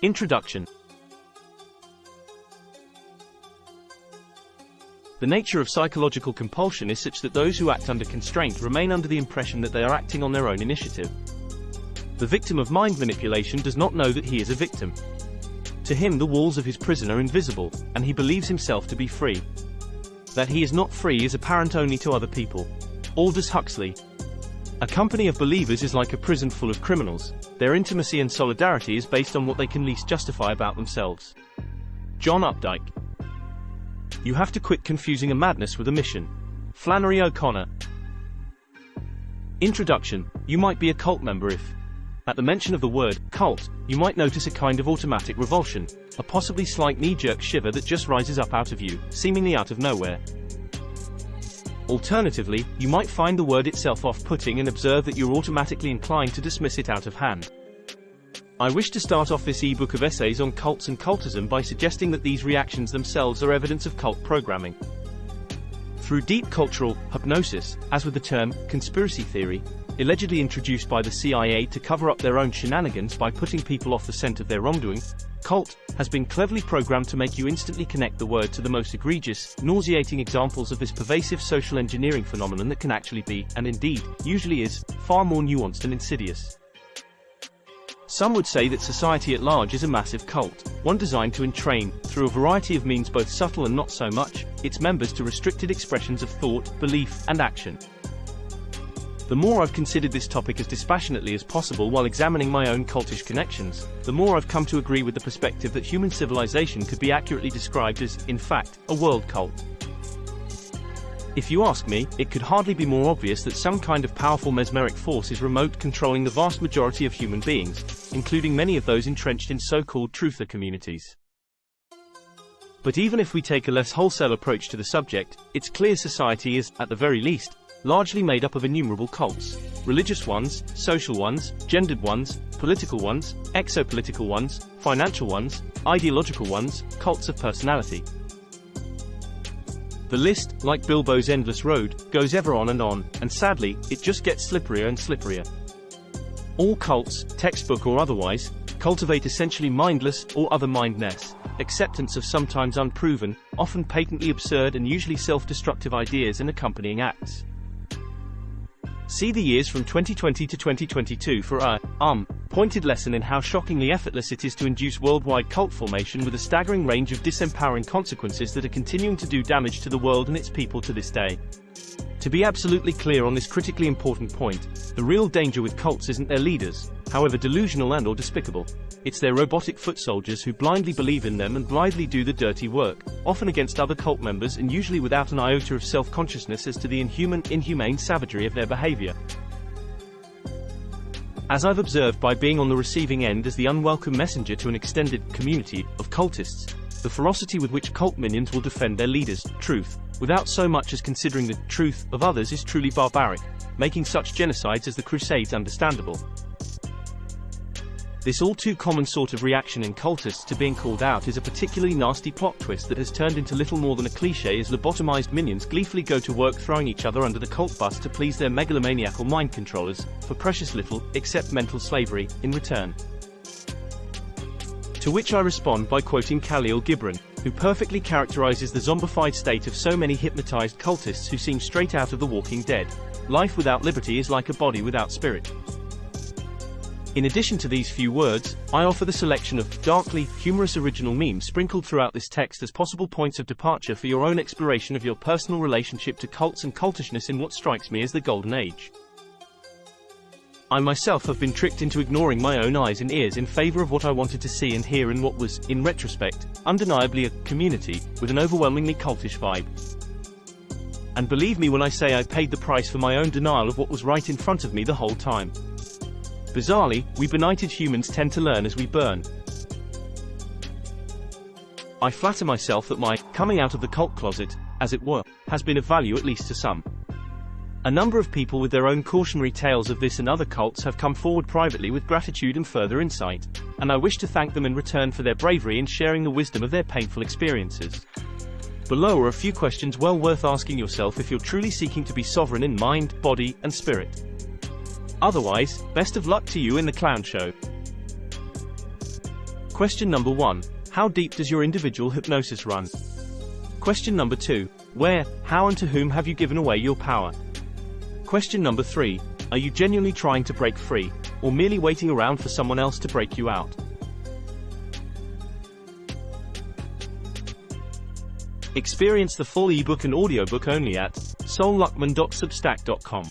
Introduction. The nature of psychological compulsion is such that those who act under constraint remain under the impression that they are acting on their own initiative. The victim of mind manipulation does not know that he is a victim. To him, the walls of his prison are invisible, and he believes himself to be free. That he is not free is apparent only to other people. Aldous Huxley. A company of believers is like a prison full of criminals. Their intimacy and solidarity is based on what they can least justify about themselves. John Updike. You have to quit confusing a madness with a mission. Flannery O'Connor. Introduction. You might be a cult member if, at the mention of the word cult, you might notice a kind of automatic revulsion, a possibly slight knee-jerk shiver that just rises up out of you, seemingly out of nowhere. Alternatively, you might find the word itself off-putting and observe that you're automatically inclined to dismiss it out of hand. I wish to start off this ebook of essays on cults and cultism by suggesting that these reactions themselves are evidence of cult programming. Through deep cultural hypnosis, as with the term conspiracy theory, allegedly introduced by the CIA to cover up their own shenanigans by putting people off the scent of their wrongdoing, cult has been cleverly programmed to make you instantly connect the word to the most egregious, nauseating examples of this pervasive social engineering phenomenon that can actually be, and indeed, usually is, far more nuanced and insidious. Some would say that society at large is a massive cult, one designed to entrain, through a variety of means both subtle and not so much, its members to restricted expressions of thought, belief, and action. The more I've considered this topic as dispassionately as possible while examining my own cultish connections, the more I've come to agree with the perspective that human civilization could be accurately described as, in fact, a world cult. If you ask me, it could hardly be more obvious that some kind of powerful mesmeric force is remote controlling the vast majority of human beings, including many of those entrenched in so-called truther communities. But even if we take a less wholesale approach to the subject, it's clear society is, at the very least, largely made up of innumerable cults. Religious ones, social ones, gendered ones, political ones, exopolitical ones, financial ones, ideological ones, cults of personality. The list, like Bilbo's endless road, goes ever on, and sadly, it just gets slipperier and slipperier. All cults, textbook or otherwise, cultivate essentially mindless, or other mindness, acceptance of sometimes unproven, often patently absurd and usually self-destructive ideas and accompanying acts. See the years from 2020 to 2022 for a pointed lesson in how shockingly effortless it is to induce worldwide cult formation with a staggering range of disempowering consequences that are continuing to do damage to the world and its people to this day. To be absolutely clear on this critically important point, the real danger with cults isn't their leaders, however delusional and/or despicable. It's their robotic foot soldiers who blindly believe in them and blithely do the dirty work, often against other cult members and usually without an iota of self-consciousness as to the inhumane savagery of their behavior. As I've observed by being on the receiving end as the unwelcome messenger to an extended community of cultists, the ferocity with which cult minions will defend their leaders' truth, without so much as considering the truth of others, is truly barbaric, making such genocides as the Crusades understandable. This all-too-common sort of reaction in cultists to being called out is a particularly nasty plot twist that has turned into little more than a cliché as lobotomized minions gleefully go to work throwing each other under the cult bus to please their megalomaniacal mind controllers, for precious little, except mental slavery, in return. To which I respond by quoting Khalil Gibran, who perfectly characterizes the zombified state of so many hypnotized cultists who seem straight out of The Walking Dead. Life without liberty is like a body without spirit. In addition to these few words, I offer the selection of darkly humorous original memes sprinkled throughout this text as possible points of departure for your own exploration of your personal relationship to cults and cultishness in what strikes me as the Golden Age. I myself have been tricked into ignoring my own eyes and ears in favor of what I wanted to see and hear in what was, in retrospect, undeniably a community with an overwhelmingly cultish vibe. And believe me when I say I paid the price for my own denial of what was right in front of me the whole time. Bizarrely, we benighted humans tend to learn as we burn. I flatter myself that my coming out of the cult closet, as it were, has been of value at least to some. A number of people with their own cautionary tales of this and other cults have come forward privately with gratitude and further insight, and I wish to thank them in return for their bravery in sharing the wisdom of their painful experiences. Below are a few questions well worth asking yourself if you're truly seeking to be sovereign in mind, body, and spirit. Otherwise, best of luck to you in the clown show. Question number 1. How deep does your individual hypnosis run? Question number 2. Where, how and to whom have you given away your power? Question number 3. Are you genuinely trying to break free, or merely waiting around for someone else to break you out? Experience the full ebook and audiobook only at solluckman.substack.com.